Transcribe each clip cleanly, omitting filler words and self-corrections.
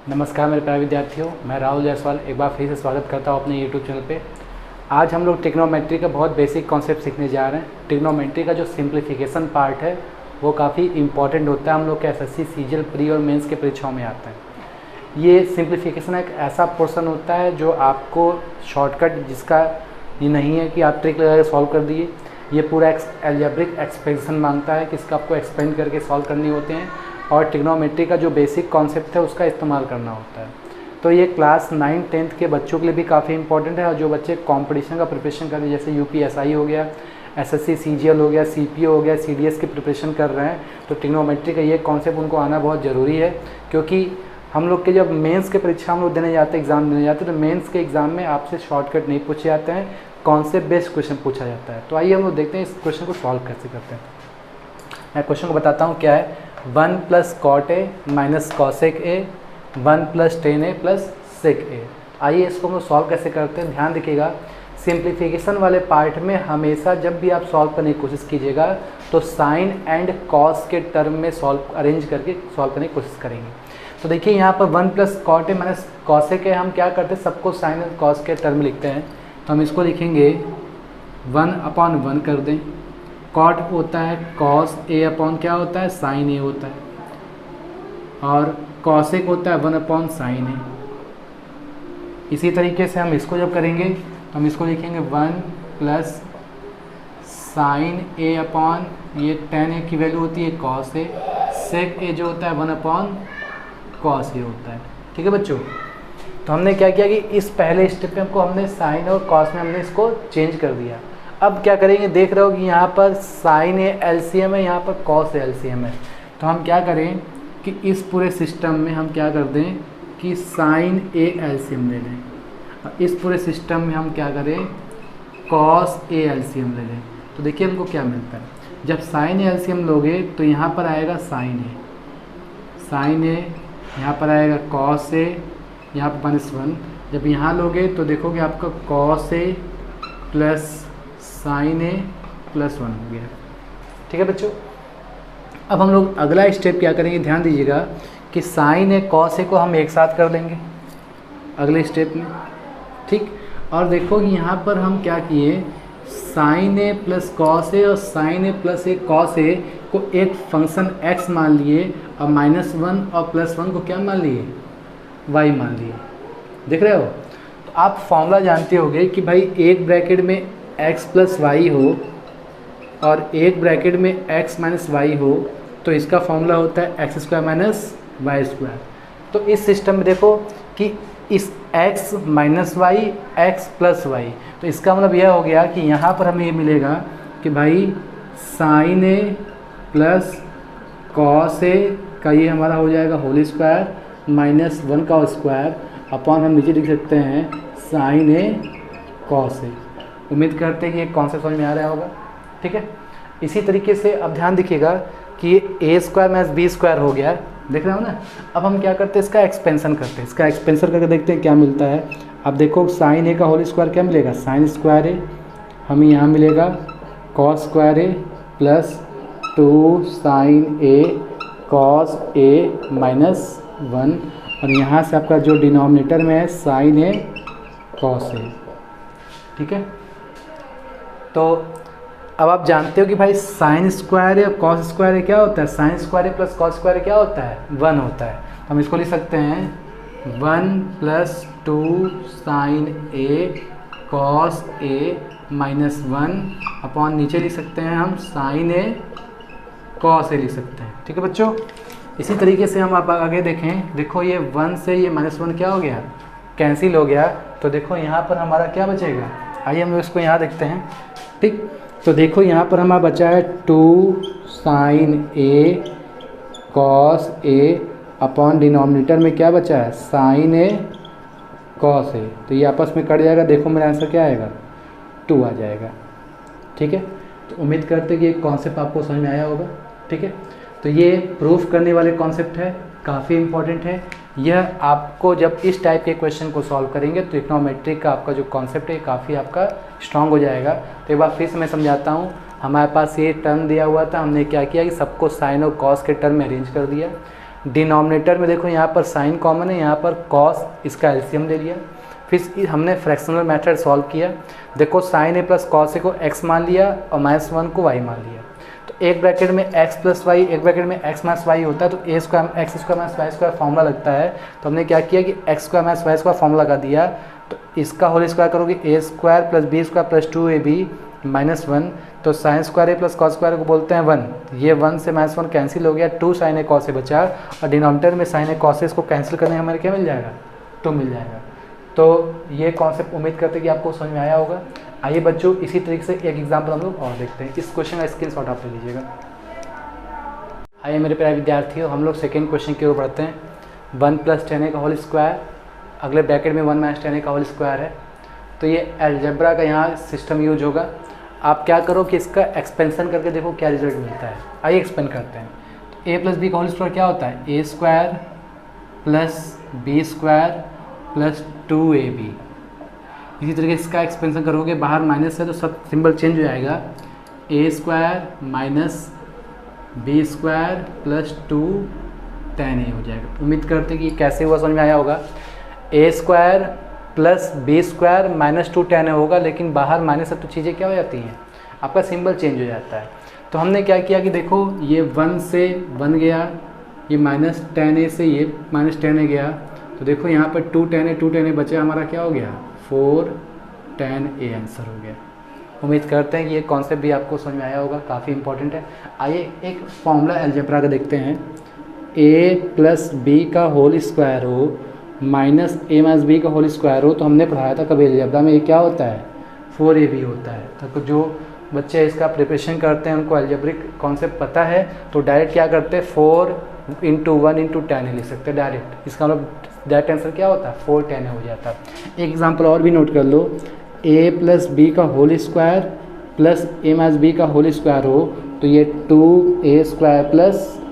नमस्कार मेरे प्यारे विद्यार्थियों, मैं राहुल जायसवाल एक बार फिर से स्वागत करता हूँ अपने यूट्यूब चैनल पे। आज हम लोग ट्रिग्नोमेट्री का बहुत बेसिक कॉन्सेप्ट सीखने जा रहे हैं। ट्रिग्नोमेट्री का जो सिंप्लीफिकेशन पार्ट है वो काफ़ी इंपॉर्टेंट होता है, हम लोग के एसएससी, सीजीएल, प्री और मेंस के परीक्षाओं में आता है। ये सिंप्लीफिकेशन एक ऐसा पोर्सन होता है जो आपको शॉर्टकट, जिसका ये नहीं है कि आप ट्रिक लगा के सॉल्व कर दिए। ये पूरा एल्जेब्रिक एक्सपेंशन मांगता है कि इसका आपको एक्सपेंड करके सॉल्व करनी होते हैं और ट्रिग्नोमेट्री का जो बेसिक कॉन्सेप्ट है उसका इस्तेमाल करना होता है। तो ये क्लास 9-10 के बच्चों के लिए भी काफ़ी इंपॉर्टेंट है और जो बच्चे कंपटीशन का प्रिपरेशन कर रहे हैं, जैसे यूपीएसआई हो गया, एसएससी सीजीएल हो गया, सीपीओ हो गया, सीडीएस की प्रिपरेशन कर रहे हैं, तो ट्रिग्नोमेट्री का ये कॉन्सेप्ट उनको आना बहुत ज़रूरी है। क्योंकि हम लोग के जब मेंस के परीक्षा हम लोग देने जाते हैं, एग्ज़ाम देने जाते हैं, तो मेंस के एग्ज़ाम में आपसे शॉर्टकट नहीं पूछे जाते हैं, कॉन्सेप्ट बेस्ड क्वेश्चन पूछा जाता है। तो आइए हम लोग देखते हैं इस क्वेश्चन को सॉल्व कैसे करते हैं। मैं क्वेश्चन को बताता हूँ क्या है। 1 + cot a - cosec a 1 + tan a + sec a। आइए इसको हम लोग सॉल्व कैसे करते हैं, ध्यान रखिएगा। सिंप्लीफिकेशन वाले पार्ट में हमेशा जब भी आप सॉल्व करने की कोशिश कीजिएगा तो साइन एंड कॉस के टर्म में सॉल्व अरेंज करके सॉल्व करने की कोशिश करेंगे। तो देखिए यहाँ पर 1 + cot a - cosec a हम क्या करते हैं, सबको साइन और कॉस के टर्म लिखते हैं। तो हम इसको लिखेंगे 1/1 कर दें। कॉट होता है कॉस ए अपॉन क्या होता है, साइन ए होता है, और कॉसेक होता है 1/sin ए। इसी तरीके से हम इसको जब करेंगे तो हम इसको लिखेंगे 1 + sin a अपॉन ये tan a की वैल्यू होती है कॉस ए, सेक ए जो होता है 1/cos ए होता है। ठीक है बच्चों, तो हमने क्या किया कि इस पहले स्टेप में हमने साइन और कॉस में हमने इसको चेंज कर दिया। अब क्या करेंगे, देख रहे हो कि यहाँ पर साइन ए एलसीएम है, यहाँ पर कॉस ए एलसीएम है। तो हम क्या करें कि इस पूरे सिस्टम में हम क्या कर दें कि साइन ए एलसीएम ले लें, और इस पूरे सिस्टम में हम क्या करें, कॉस ए एलसीएम ले लें। तो देखिए हमको क्या मिलता है, जब साइन ए एलसीएम लोगे तो यहाँ पर आएगा साइन ए, यहाँ पर आएगा कॉस ए, यहाँ पर -1। जब यहाँ लोगे तो देखोगे आपका कॉस ए प्लस साइन ए +1 हो गया। ठीक है बच्चों, अब हम लोग अगला स्टेप क्या करेंगे, ध्यान दीजिएगा कि साइन ए कॉस ए को हम एक साथ कर लेंगे अगले स्टेप में। ठीक, और देखो कि यहाँ पर हम क्या किए, साइन ए + कॉस ए और sign A + A cos A को एक फंक्शन x मान लिए और -1 और +1 को क्या मान लिए, y मान लिए। देख रहे हो, तो आप फॉर्मूला जानते होंगे कि भाई एक ब्रैकेट में x + y हो और एक ब्रैकेट में x - y हो, तो इसका फॉर्मूला होता है x² - y²। तो इस सिस्टम में देखो कि इस x - y x + y, तो इसका मतलब यह हो गया कि यहाँ पर हमें ये मिलेगा कि भाई साइन ए प्लस कॉस ए का ये हमारा हो जाएगा होल स्क्वायर -1 का स्क्वायर अपॉन हम नीचे लिख सकते हैं साइन ए कॉस ए। उम्मीद करते हैं कि ये कॉन्सेप्ट समझ में आ रहा होगा। ठीक है, इसी तरीके से अब ध्यान दिखिएगा कि ये a² - b² हो गया है, देख रहे हो ना। अब हम क्या करते हैं, इसका एक्सपेंशन करते हैं। इसका एक्सपेंशन करके देखते हैं क्या मिलता है। अब देखो साइन ए का होल स्क्वायर क्या मिलेगा, sin² ए, हमें यहाँ मिलेगा cos² A plus 2 sin a cos a -1, और यहाँ से आपका जो डिनोमिनेटर में है sin a cos a। ठीक है, तो अब आप जानते हो कि भाई sin² ए और cos² ए क्या होता है, sin² ए + cos² ए क्या होता है, 1 होता है। हम इसको लिख सकते हैं 1 + 2 sin a cos a -1 upon नीचे लिख सकते हैं हम sin a cos a लिख सकते हैं। ठीक है बच्चों, इसी तरीके से हम आप आगे देखें, देखो ये 1 से ये -1 क्या हो गया, कैंसिल हो गया। तो देखो यहाँ पर हमारा क्या बचेगा, आइए हम लोग इसको यहाँ देखते हैं। ठीक, तो देखो यहाँ पर हमारा बचा है 2 sin a cos a upon denominator में क्या बचा है, sin a cos a। तो ये आपस में कट जाएगा, देखो मेरा आंसर क्या आएगा, 2 आ जाएगा। ठीक है, तो उम्मीद करते हैं कि ये कॉन्सेप्ट आपको समझ में आया होगा। ठीक है, तो ये प्रूफ करने वाले कॉन्सेप्ट है, काफ़ी इंपॉर्टेंट है। यह आपको जब इस टाइप के क्वेश्चन को सॉल्व करेंगे तो ट्रिग्नोमेट्री का आपका जो कॉन्सेप्ट है काफ़ी आपका स्ट्रांग हो जाएगा। तो एक बार फिर से मैं समझाता हूँ। हमारे पास ये टर्म दिया हुआ था, हमने क्या किया कि सबको साइन और कॉस के टर्म में अरेंज कर दिया। डिनोमिनेटर में देखो यहाँ पर साइन कॉमन है, यहाँ पर कॉस, इसका एलसीएम ले लिया। फिर हमने फ्रैक्शनल मेथड सॉल्व किया। देखो साइन ए प्लस कॉस ए को x मान लिया और -1 को y मान लिया। तो एक ब्रैकेट में x प्लस वाई, एक ब्रैकेट में x माइनस वाई होता है, तो a square x square minus y square formula लगता है। तो हमने क्या किया कि x square minus y square formula लगा दिया। तो इसका होल स्क्वायर करोगे a square plus b square plus 2ab -1। तो sine square a plus cos square को बोलते हैं 1। ये 1 से -1 कैंसिल हो गया, 2 साइन ए कॉस ए बचा, और डिनोमिनेटर में साइन ए कॉस ए इसको कैंसिल करने हमारे क्या मिल जाएगा, 2 मिल जाएगा। तो ये कॉन्सेप्ट उम्मीद करते हैं कि आपको समझ में आया होगा। आइए बच्चों, इसी तरीके से एक एग्जाम्पल हम लोग और देखते हैं। इस क्वेश्चन का स्क्रीनशॉट आप ले लीजिएगा। आइए मेरे प्यारे विद्यार्थियों, हम लोग सेकेंड क्वेश्चन की ओर बढ़ते हैं। 1 + 10a का होल स्क्वायर, अगले ब्रैकेट में 1 - 10a का होल स्क्वायर है। तो ये अलजेब्रा का यहाँ सिस्टम यूज होगा। आप क्या करो कि इसका एक्सपेंशन करके देखो क्या रिजल्ट मिलता है। आइए एक्सपेंड करते हैं। तो a + b का होल स्क्वायर क्या होता है, a² + b² + 2ab। इसी तरीके से इसका एक्सपेंशन करोगे, बाहर माइनस है तो सब सिंबल चेंज हो जाएगा, a² - b² + 2 tan a हो जाएगा। उम्मीद करते हैं कि कैसे हुआ समझ में आया होगा। a² + b² - 2 tan a होगा, लेकिन बाहर माइनस है तो चीज़ें क्या हो जाती हैं, आपका सिंबल चेंज हो जाता है। तो हमने क्या किया कि देखो ये 1 से 1 गया, ये -tan a से ये -tan a गया। तो देखो यहाँ पर 2 tan a बचा, हमारा क्या हो गया, 4 tan a आंसर हो गया। उम्मीद करते हैं कि ये कॉन्सेप्ट भी आपको समझ में आया होगा, काफ़ी इंपॉर्टेंट है। आइए एक फॉर्मूला अलजेब्रा का देखते हैं। a + b का होल स्क्वायर हो -a - b का होल स्क्वायर हो, तो हमने पढ़ाया था कभी अलजेब्रा में, ये क्या होता है, 4ab होता है। तो जो बच्चे इसका प्रिपरेशन करते हैं, उनको अलजेब्रिक कॉन्सेप्ट पता है, तो डायरेक्ट क्या करते हैं, 4 × 1 × tan a लिख सकते हैं डायरेक्ट। इसका मतलब डायरेक्ट आंसर क्या होता है, 4 tan a हो जाता है। एक एग्जांपल और भी नोट कर लो, a + b का whole square plus a - b का होल स्क्वायर हो, तो ये 2a² +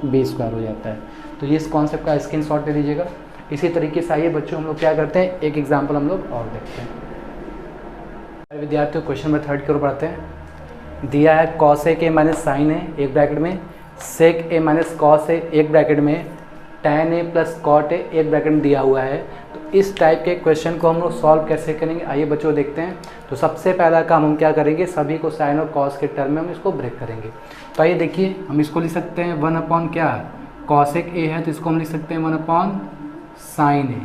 b² हो जाता है। तो ये इस कॉन्सेप्ट का स्क्रीनशॉट ले लीजिएगा। इसी तरीके से आइए बच्चों, हम लोग क्या करते हैं, एक एग्जाम्पल हम लोग और देखते हैं। विद्यार्थियों, क्वेश्चन नंबर 3 की ओर बढ़ते हैं। दिया है cos a - sin a एक ब्रैकेट में, sec a - cos a एक ब्रैकेट में, tan a + cot a एक ब्रैकेट में दिया हुआ है। तो इस टाइप के क्वेश्चन को हम लोग सॉल्व कैसे करेंगे, आइए बच्चों देखते हैं। तो सबसे पहला काम हम क्या करेंगे, सभी को साइन और कॉस के टर्म में हम इसको ब्रेक करेंगे। तो आइए देखिए, हम इसको लिख सकते हैं 1 क्या, cosec a है तो इसको हम लिख सकते हैं 1 sin a,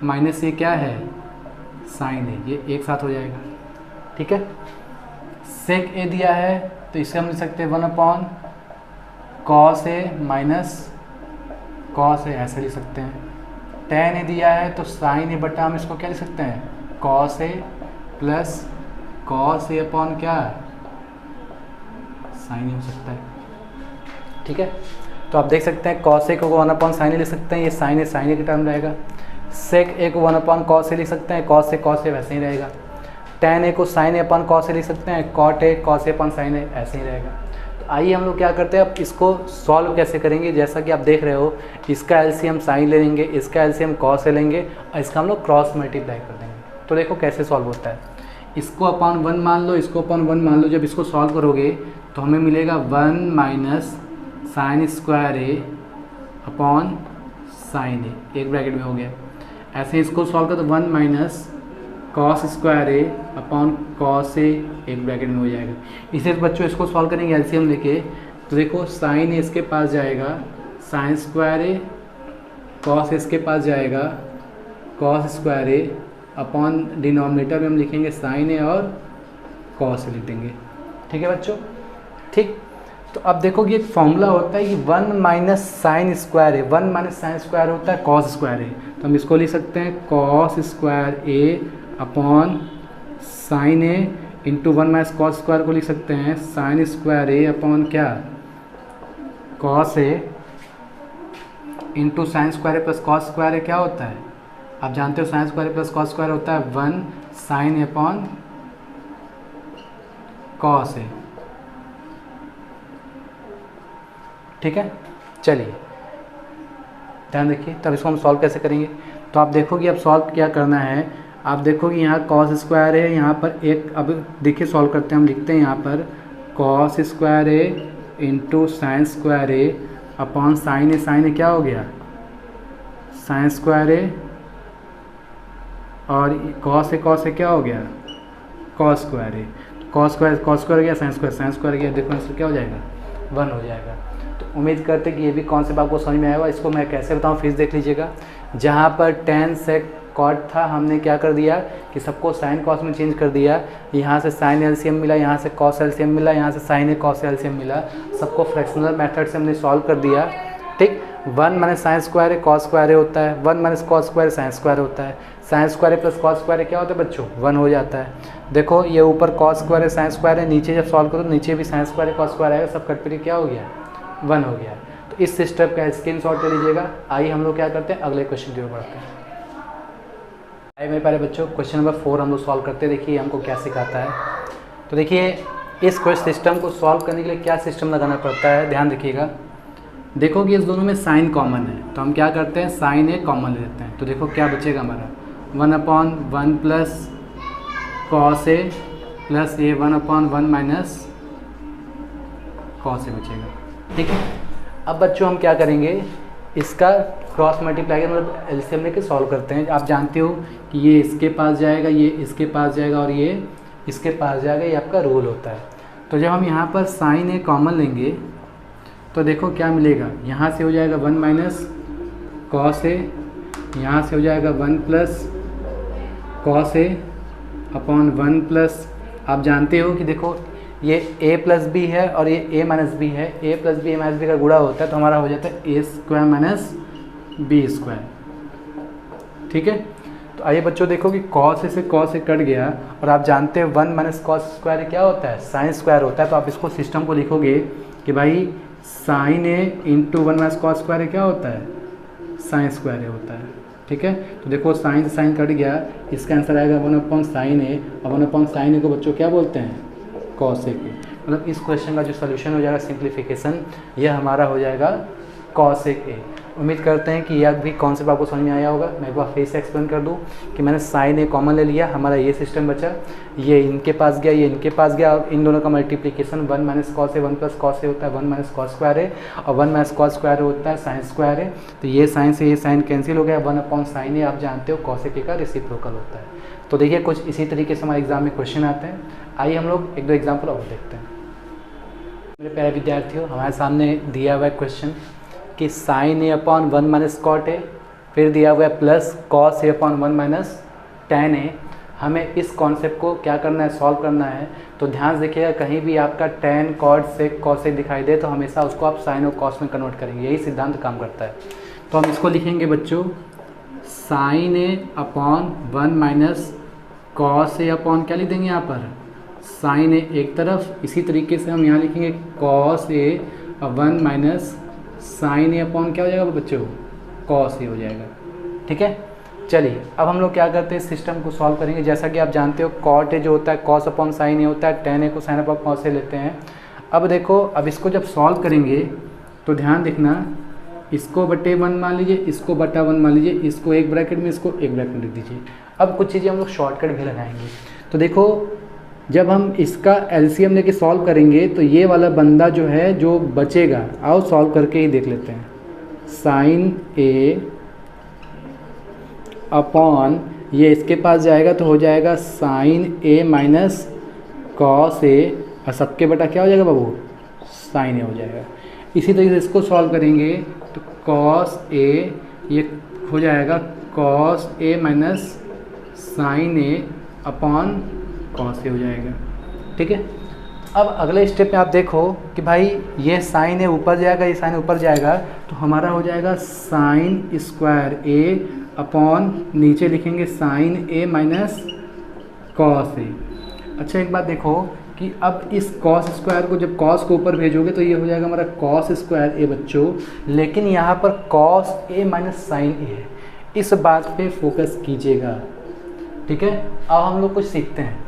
माइनस ये क्या है, sin a, ये एक साथ हो जाएगा, ठीक है। sec a दिया है तो इसे हम लिख सकते हैं 1 cos a minus cos a, ऐसे लिख सकते हैं। tan a दिया है तो sin a बटा हम इसको क्या लिख सकते हैं, cos a plus cos a upon क्या, sin a हो सकता है, ठीक है। तो आप देख सकते हैं cos a को 1 sin a लिख सकते हैं, ये sin a की टर्म रहेगा। sec a को 1 cos a लिख सकते हैं, cos a वैसे ही रहेगा। tan a को sin a cos a लिख सकते हैं, cot a cos a sin a ऐसे ही रहेगा। तो आइए हम लोग क्या करते हैं, अब इसको सॉल्व कैसे करेंगे। जैसा कि आप देख रहे हो, इसका एलसीएम sin ले लेंगे, इसका एलसीएम cos a लेंगे और इसका हम लोग क्रॉस मल्टीप्लाई कर देंगे। तो देखो कैसे सॉल्व होता है। इसको अपॉन 1 मान लो, इसको अपॉन 1 मान लो। जब इसको सॉल्व करोगे तो हमें मिलेगा 1 - sin square a upon sin a, एक ब्रैकेट में हो गया। ऐसे इसको सॉल्व कर तो 1 - cos square a upon cos a, एक ब्रैकेट में हो जाएगा। इसे बच्चों इसको सॉल्व करेंगे एलसीएम लेके, तो देखो sin a इसके पास जाएगा sin स्क्वायर a, cos इसके पास जाएगा cos square a upon denominator में हम लिखेंगे sin a और cos a लिख देंगे, ठीक है बच्चों, ठीक। तो अब देखो कि एक फॉर्मूला होता है कि 1 - sin square a, 1 - sin square होता है cos स्क्वायर a। तो हम इसको लिख सकते हैं cos square a upon sin a into 1 - cos square को लिख सकते हैं sin स्क्वायर a अपॉन क्या, cos a into sine square plus cos square क्या होता है, आप जानते हो sine square plus cos square होता है 1 sin a upon cos a, ठीक है। चलिए ध्यान रखिए, तब इसको हम सॉल्व कैसे करेंगे। तो आप देखो कि अब सॉल्व क्या करना है। आप देखो कि यहाँ cos स्क्वायर है, यहाँ पर एक, अब देखिए सॉल्व करते हैं, हम लिखते हैं यहाँ पर cos square a into sine square a upon sine a क्या हो गया साइन स्क्वायर ए और कॉस ए क्या हो गया, cos square a. Cos square गया, साइन स्क्वायर गया, देखो आंसर क्या हो जाएगा, 1 हो जाएगा। तो उम्मीद करते कि ये भी कॉन्सेप्ट आपको समझ में आया होगा। इसको मैं कैसे बताऊँ फिर देख लीजिएगा। जहाँ पर tan sec cot था, हमने क्या कर दिया कि सबको साइन कॉस में चेंज कर दिया। यहाँ से साइन एलसीएम मिला, यहाँ से कॉस एलसीएम मिला, यहाँ से साइन ए कॉस एलसीएम मिला, सबको फ्रैक्शनल मेथड से हमने सॉल्व कर दिया। ठीक, 1 माइनस साइन स्क्वायर है कॉस स्क्वायर होता है, 1 minus cos square sine square होता है, sine square plus cos square क्या होता है बच्चों, 1 हो जाता है। देखो ये ऊपर कॉस स्क्वायर है साइन स्क्वायर है, नीचे जब सॉल्व करो नीचे भी साइन स्क्वायर है कॉस स्क्वायर आएगा, सब कट क्या हो गया, 1 हो गया। तो इस सिस्टम का स्क्रीनशॉट ले लीजिएगा। आइए हम लोग क्या करते हैं, अगले क्वेश्चन की ओर बढ़ते हैं। आइए मेरे प्यारे बच्चों, क्वेश्चन नंबर 4 हम लोग सॉल्व करते हैं। देखिए हमको क्या सिखाता है। तो देखिए इस क्वेश्चन सिस्टम को सॉल्व करने के लिए क्या सिस्टम लगाना पड़ता है, ध्यान रखिएगा। देखो कि इस दोनों में साइन कॉमन है, तो हम क्या करते हैं, साइन ए कॉमन ले लेते हैं। तो देखो क्या बचेगा हमारा, 1/1 प्लस कॉस ए प्लस ए 1/1 माइनस कॉस ए बचेगा। ठीक है, अब बच्चों हम क्या करेंगे, इसका क्रॉस मल्टीप्लाई मतलब एलसीएम लेके सॉल्व करते हैं। आप जानते हो कि ये इसके पास जाएगा, ये इसके पास जाएगा और ये इसके पास जाएगा, ये आपका रूल होता है। तो जब हम यहाँ पर साइन ए कॉमन लेंगे तो देखो क्या मिलेगा, यहाँ से हो जाएगा 1 माइनस कॉस ए, यहाँ से हो जाएगा 1 plus cos a upon 1 plus, आप जानते हो कि देखो ये a प्लस बी है और ये a माइनस बी है, a plus b minus b का गुणा होता है तो हमारा हो जाता है a square minus b square. ठीक है, तो आइए बच्चों देखो कि cos से cos से कट गया और आप जानते हैं 1 माइनस कॉस स्क्वायर क्या होता है, साइन स्क्वायर होता है। तो आप इसको सिस्टम को लिखोगे कि भाई साइन ए इंटू 1 माइनस कॉस स्क्वायर क्या होता है, साइन स्क्वायर होता है। ठीक है, तो देखो साइन से साइन कट गया, इसका आंसर आएगा 1/sin ए और 1/sin ए को बच्चों क्या बोलते हैं, कॉस ए के। मतलब इस क्वेश्चन का जो सोल्यूशन हो जाएगा सिंप्लीफिकेशन, यह हमारा हो जाएगा कॉस ए। उम्मीद करते हैं कि यह भी कॉन्सेप्ट आपको समझ में आया होगा। मैं एक बार फिर से एक्सप्लेन कर दूं कि मैंने साइन ए कॉमन ले लिया, हमारा ये सिस्टम बचा, ये इनके पास गया, ये इनके पास गया और इन दोनों का मल्टीप्लिकेशन 1 माइनस कॉस ए 1 प्लस कॉस ए होता है 1 माइनस कॉस स्क्वायर ए और 1 माइनस कॉस स्क्वायर होता है साइन स्क्वायर ए। तो ये साइन से ये साइन कैंसिल हो गया, 1/sin ए आप जानते हो कॉस ए का रेसिप्रोकल होता है। तो देखिए कुछ इसी तरीके से हमारे एग्जाम में क्वेश्चन आते हैं। आइए हम लोग 1-2 एग्जाम्पल और देखते हैं। मेरे प्यारे विद्यार्थियों, हमारे सामने दिया हुआ है क्वेश्चन कि sine a upon 1 minus cot a, फिर दिया हुआ है plus cos a upon 1 minus tan a. हमें इस कॉन्सेप्ट को क्या करना है, सॉल्व करना है। तो ध्यान से देखिएगा, कहीं भी आपका tan कॉट से कॉस ए दिखाई दे तो हमेशा उसको आप साइन और कॉस में कन्वर्ट करेंगे, यही सिद्धांत काम करता है। तो हम इसको लिखेंगे बच्चों sign a upon 1 minus cos a upon क्या लिख देंगे यहाँ पर, साइन ए एक तरफ। इसी तरीके से हम यहाँ लिखेंगे कॉस ए और 1 माइनस साइन ए अपॉन क्या हो जाएगा बच्चों, कॉस ए हो जाएगा। ठीक है, चलिए अब हम लोग क्या करते हैं, सिस्टम को सॉल्व करेंगे। जैसा कि आप जानते हो कॉट ए जो होता है कॉस अपॉन साइन ए होता है, tan ए को साइन अपॉन कॉस ए लेते हैं। अब देखो, अब इसको जब सॉल्व करेंगे तो ध्यान देखना, इसको बटे 1 मान लीजिए, इसको बटा 1 मान लीजिए, इसको एक ब्रैकेट में, इसको एक ब्रैकेट में लिख दीजिए। अब कुछ चीज़ें हम लोग शॉर्टकट भी लगाएंगे। तो देखो जब हम इसका एलसीएम लेके सॉल्व करेंगे तो ये वाला बंदा जो है जो बचेगा, आओ सॉल्व करके ही देख लेते हैं। साइन ए अपॉन ये इसके पास जाएगा तो हो जाएगा साइन ए माइनस कॉस ए और सबके बटा क्या हो जाएगा बाबू, साइन ए हो जाएगा। इसी तरीके से इसको सॉल्व करेंगे तो कॉस ए ये हो जाएगा cos A minus sign a upon cos A हो जाएगा। ठीक है, अब अगले स्टेप में आप देखो कि भाई ये साइन ए ऊपर जाएगा, ये साइन ऊपर जाएगा तो हमारा हो जाएगा साइन स्क्वायर ए अपॉन नीचे लिखेंगे साइन ए माइनस कॉस ए। अच्छा एक बात देखो कि अब इस कॉस स्क्वायर को जब कॉस को ऊपर भेजोगे तो ये हो जाएगा हमारा कॉस स्क्वायर ए बच्चों, लेकिन यहाँ पर कॉस ए माइनस साइन ए है, इस बात पे फोकस कीजिएगा। ठीक है, अब हम लोग कुछ सीखते हैं।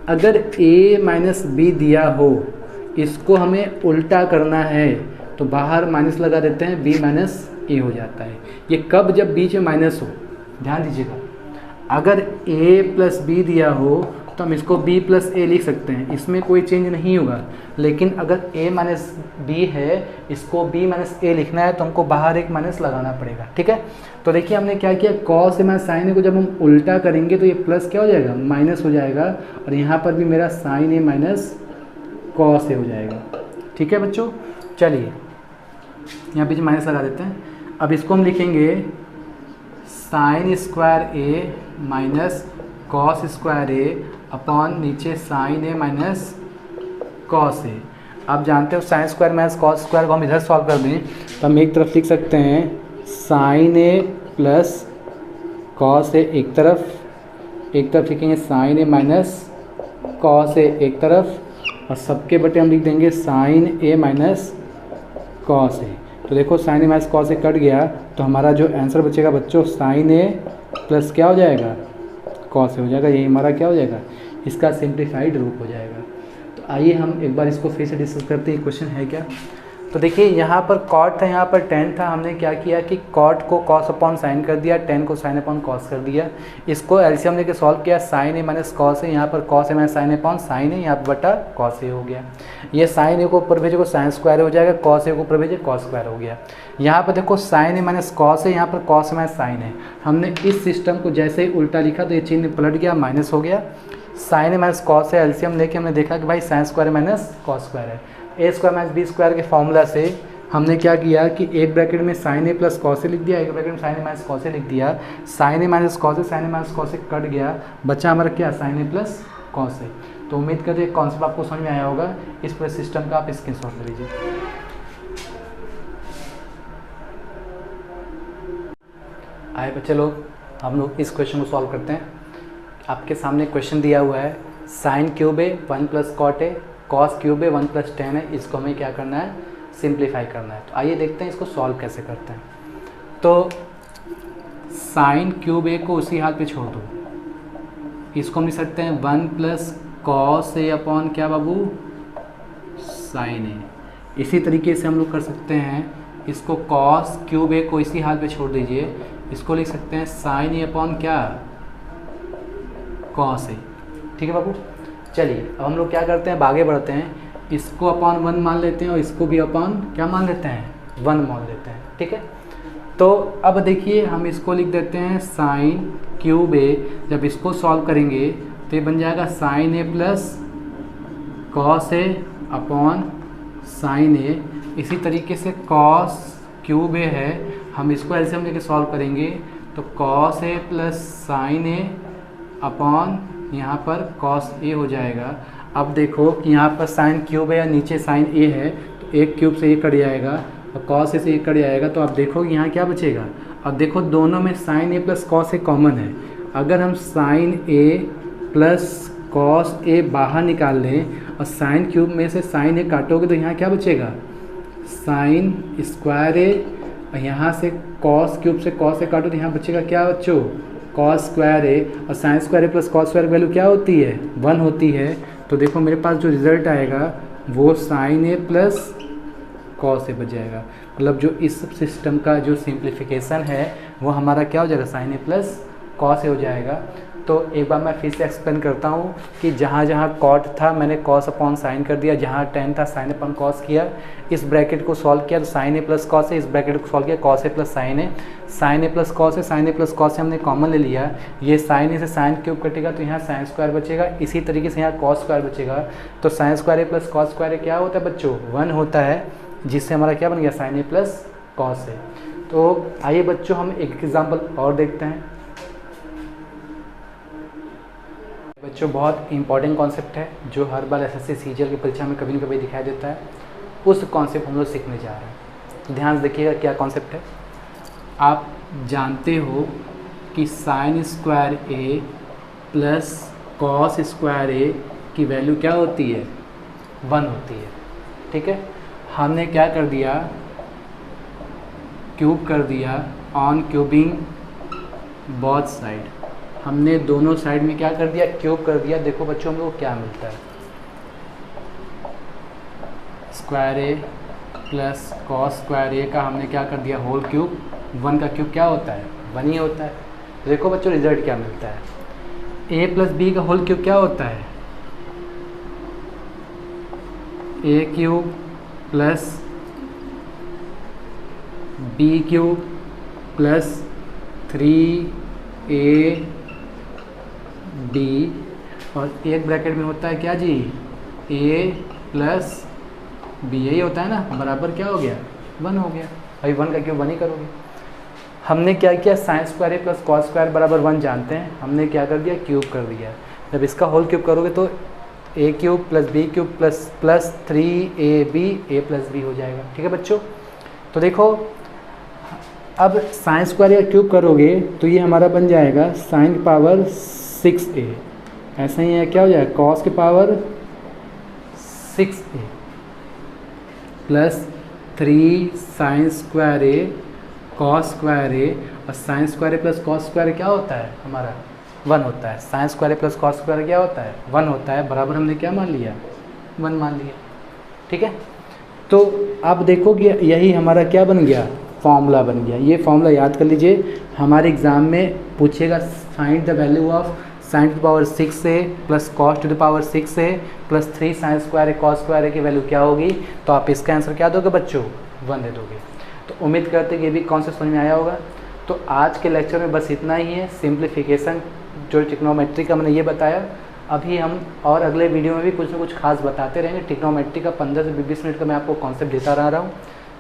अगर a माइनस बी दिया हो, इसको हमें उल्टा करना है तो बाहर माइनस लगा देते हैं, b माइनस ए हो जाता है। ये कब, जब बीच में माइनस हो, ध्यान दीजिएगा। अगर a प्लस बी दिया हो तो हम इसको b प्लस ए लिख सकते हैं, इसमें कोई चेंज नहीं होगा। लेकिन अगर a माइनस बी है, इसको b माइनस ए लिखना है तो हमको बाहर एक माइनस लगाना पड़ेगा, ठीक है। तो देखिए हमने क्या किया, कॉस ए माइनस साइन ए को जब हम उल्टा करेंगे तो ये प्लस क्या हो जाएगा, माइनस हो जाएगा, और यहाँ पर भी मेरा साइन ए माइनस कॉस ए हो जाएगा, ठीक है बच्चों। चलिए यहाँ पीछे माइनस लगा देते हैं। अब इसको हम लिखेंगे साइन स्क्वायर ए माइनस कॉस स्क्वायर ए अपॉन नीचे साइन ए माइनस कॉस ए। आप जानते हो sign square minus cos square को हम इधर सॉल्व कर दें तो हम एक तरफ लिख सकते हैं साइन ए प्लस कॉस ए एक तरफ लिखेंगे साइन ए माइनस कॉस ए एक तरफ, और सबके बटे हम लिख देंगे साइन ए माइनस कॉस ए। तो देखो sign a minus cos a cut गया, तो हमारा जो आंसर बचेगा बच्चों साइन ए प्लस क्या हो जाएगा, कॉस ए हो जाएगा। यही हमारा क्या हो जाएगा, इसका सिंप्लीफाइड रूप हो जाएगा। तो आइए हम एक बार इसको फिर से डिस्कस करते हैं, क्वेश्चन है क्या। तो देखिए यहाँ पर कॉट था, यहाँ पर टेन था, हमने क्या किया कि कॉट को कॉस अपॉन साइन कर दिया, टेन को साइन अपॉन कॉस कर दिया। इसको एलसीएम लेके सॉल्व किया, साइन ए माइनस कॉस ए, यहाँ पर cos A minus sign a upon sine ए, यहाँ पर बटा कॉस ए हो गया। ये साइन ए को ऊपर भेजे को साइन स्क्वायर हो जाएगा, कॉस ए को ऊपर भेजे कॉस स्क्वायर हो गया। यहाँ पर देखो साइन ए माइनस कॉस ए, यहाँ पर कॉस ए माइनस साइन ए। हमने इस सिस्टम को जैसे ही उल्टा लिखा तो ये चिन्ह पलट गया, माइनस हो गया। Sine a minus cos a LCM लेके हमने देखा कि भाई sine square minus cos square है। A square minus b square के फॉर्मूला से हमने क्या किया कि एक ब्रैकेट में sine a plus cos a लिख दिया, एक ब्रैकेट में sine a minus cos a लिख दिया। Sine a minus cos a, sine a minus cos a cut गया, बचा हमारा क्या, साइन ए प्लस कॉस ए। तो उम्मीद करते हैं कॉन्सेप्ट आपको समझ में आया होगा। इस पूरे सिस्टम का आप स्क्रीनशॉट ले लीजिए। आए बच्चे लोग, हम लोग इस क्वेश्चन को सॉल्व करते हैं। आपके सामने क्वेश्चन दिया हुआ है, sine cube a 1 plus cot a, cos cube a 1 plus tan है। इसको हमें क्या करना है, सिंप्लीफाई करना है। तो आइए देखते हैं इसको सॉल्व कैसे करते हैं। तो साइन क्यूब ए को उसी हाल पे छोड़ दो, इसको हम लिख सकते हैं 1 प्लस कॉस ए अपॉन क्या बाबू, साइन ए। इसी तरीके से हम लोग कर सकते हैं, इसको कॉस क्यूब ए को इसी हाल पे छोड़ दीजिए, इसको लिख सकते हैं साइन ए अपॉन क्या, कॉस ए। ठीक है बाबू। चलिए अब हम लोग क्या करते हैं, आगे बढ़ते हैं। इसको अपॉन 1 मान लेते हैं और इसको भी अपॉन क्या मान लेते हैं, 1 मान लेते हैं, ठीक है। तो अब देखिए हम इसको लिख देते हैं साइन क्यूब ए। जब इसको सॉल्व करेंगे तो ये बन जाएगा sign a plus cos a upon sine ए। इसी तरीके से कॉस क्यूब ए है, हम इसको एलसीएम लेके सॉल्व करेंगे तो cos A plus sign a upon यहाँ पर कॉस ए हो जाएगा। अब देखो कि यहाँ पर साइन क्यूब है या नीचे साइन ए है, तो एक क्यूब से ये कट जाएगा और कॉस ए से ये कट जाएगा। तो अब देखो यहाँ क्या बचेगा, अब देखो दोनों में sine a plus cos A common है। अगर हम साइन ए प्लस कॉस ए बाहर निकाल लें और साइन क्यूब में से साइन ए काटोगे तो यहाँ क्या बचेगा, साइन स्क्वायर ए, और यहाँ से कॉस क्यूब से कॉस ए काटो तो यहाँ बचेगा क्या बच्चों, कॉस स्क्वायर ए। और sine square a plus cos square value क्या होती है, 1 होती है। तो देखो मेरे पास जो रिज़ल्ट आएगा वो साइन ए प्लस कॉस ए बच जाएगा। मतलब जो इस सिस्टम का जो सिंप्लीफिकेशन है वो हमारा क्या हो जाएगा, साइन ए प्लस कॉस ए हो जाएगा। तो एक बार मैं फिर से एक्सप्लेन करता हूँ कि जहाँ जहाँ कॉट था मैंने कॉस अपॉन साइन कर दिया, जहाँ टेन था साइन अपॉन कॉस किया। इस ब्रैकेट को सॉल्व किया तो साइन ए प्लस कॉस ए, इस ब्रैकेट को सॉल्व किया cos A plus sign A. Sine a plus cos a, sine a plus cos ए हमने कॉमन ले लिया। ये साइन ए से साइन क्यूब कटेगा तो यहाँ साइन स्क्वायर बचेगा, इसी तरीके से यहाँ कॉस स्क्वायर बचेगा। तो sine square a plus cos square ए क्या होता है बच्चों, 1 होता है, जिससे हमारा क्या बन गया, साइन ए प्लस कॉस ए। तो आइए बच्चों हम एक एग्जाम्पल और देखते हैं। बच्चों बहुत इंपॉर्टेंट कॉन्सेप्ट है जो हर बार एसएससी सीजीएल की परीक्षा में कभी न कभी दिखाई देता है, उस कॉन्सेप्ट हम लोग सीखने जा रहे हैं। ध्यान से देखिएगा क्या कॉन्सेप्ट है। आप जानते हो कि sign square a plus cos square a की वैल्यू क्या होती है, 1 होती है, ठीक है। हमने क्या कर दिया, क्यूब कर दिया, ऑन क्यूबिंग बोथ साइड, हमने दोनों साइड में क्या कर दिया, क्यूब कर दिया। देखो बच्चों हम लोग को क्या मिलता है, square a plus cos square ए का हमने क्या कर दिया, होल क्यूब। 1 का क्यूब क्या होता है, 1 ही होता है। देखो बच्चों रिजल्ट क्या मिलता है, ए प्लस बी का होल क्यूब क्या होता है? A cube plus b cube plus 3ab और एक ब्रैकेट में होता है क्या जी? a प्लस बी, यही होता है ना, बराबर क्या हो गया? 1 हो गया। भाई 1 का क्यूब 1 ही करोगे। हमने क्या किया? Sign square a plus cos square बराबर 1 जानते हैं, हमने क्या कर दिया? क्यूब कर दिया। जब इसका होल क्यूब करोगे तो a cube plus b cube plus 3ab a plus b हो जाएगा। ठीक है बच्चों, तो देखो अब साइन स्क्वायर या क्यूब करोगे तो ये हमारा बन जाएगा साइन की पावर 6a, ऐसा ही है, क्या हो जाएगा? कॉस की power 6a plus 3 sine square a cos square a, और sine square a plus cos square क्या होता है? हमारा 1 होता है। Sine square a plus cos square क्या होता है? 1 होता है, बराबर हमने क्या मान लिया? 1 मान लिया। ठीक है, तो आप देखो कि यही हमारा क्या बन गया? फॉर्मूला बन गया। ये फॉर्मूला याद कर लीजिए, हमारे एग्ज़ाम में पूछेगा find the value of sine to the power 6a plus cos to the power 6a plus 3 sine square a cos square a की वैल्यू क्या होगी? तो आप इसका आंसर क्या दोगे बच्चों? 1 दे दोगे। तो उम्मीद करते हैं कि ये भी कॉन्सेप्ट समझ में आया होगा। तो आज के लेक्चर में बस इतना ही है, सिंप्लीफिकेशन जो ट्रिग्नोमेट्री का मैंने ये बताया। अभी हम और अगले वीडियो में भी कुछ ना कुछ खास बताते रहेंगे। ट्रिग्नोमेट्री का 15 से 20 मिनट का मैं आपको कॉन्सेप्ट देता रहा हूँ,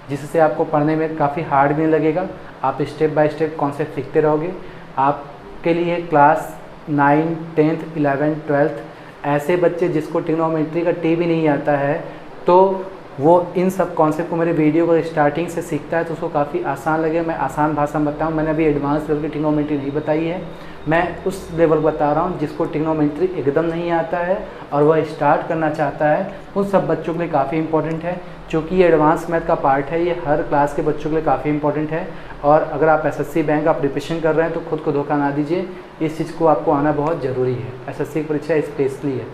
जिससे आपको पढ़ने में काफ़ी हार्ड भी नहीं लगेगा। आप स्टेप बाय स्टेप कॉन्सेप्ट सीखते रहोगे। आपके लिए क्लास 9, 10th, 11th, 12th ऐसे बच्चे जिसको ट्रिग्नोमेट्री का टी भी नहीं आता है, तो वो इन सब कॉन्सेप्ट को मेरे वीडियो को स्टार्टिंग से सीखता है तो उसको काफ़ी आसान लगे। मैं आसान भाषा में बताऊँ, मैंने अभी एडवांस लेवल की ट्रिग्नोमेट्री नहीं बताई है, मैं उस लेवल बता रहा हूँ जिसको ट्रिग्नोमेट्री एकदम नहीं आता है और वह स्टार्ट करना चाहता है। उन सब बच्चों के लिए काफ़ी इंपॉर्टेंट है, क्योंकि ये एडवांस मैथ का पार्ट है, ये हर क्लास के बच्चों के लिए काफ़ी इंपॉर्टेंट है। और अगर आप एसएससी बैंक का प्रिपरेशन कर रहे हैं तो खुद को धोखा ना दीजिए, इस चीज़ को आपको आना बहुत ज़रूरी है। एसएससी की परीक्षा स्पेशली है,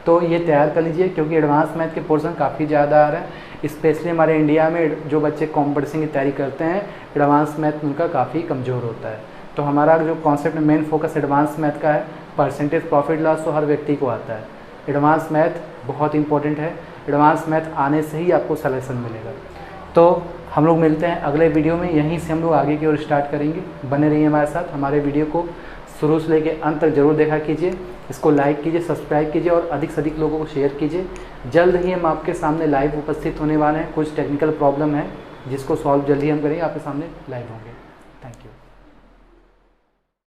तो ये तैयार कर लीजिए, क्योंकि एडवांस मैथ के पोर्शन काफ़ी ज़्यादा आ रहे हैं। स्पेशली हमारे इंडिया में जो बच्चे कॉम्पिटिशन की तैयारी करते हैं, एडवांस मैथ उनका काफ़ी कमज़ोर होता है। तो हमारा जो कॉन्सेप्ट में मेन फोकस एडवांस मैथ का है। परसेंटेज प्रॉफिट लॉस तो हर व्यक्ति को आता है, एडवांस मैथ बहुत इंपॉर्टेंट है। एडवांस मैथ आने से ही आपको सलेक्शन मिलेगा। तो हम लोग मिलते हैं अगले वीडियो में, यहीं से हम लोग आगे की ओर स्टार्ट करेंगे। बने रहिए हमारे साथ, हमारे वीडियो को शुरू से लेकर अंत तक जरूर देखा कीजिए। इसको लाइक कीजिए, सब्सक्राइब कीजिए और अधिक से अधिक लोगों को शेयर कीजिए। जल्द ही हम आपके सामने लाइव उपस्थित होने वाले हैं। कुछ टेक्निकल प्रॉब्लम है जिसको सॉल्व जल्दी हम करेंगे, आपके सामने लाइव होंगे। Thank you.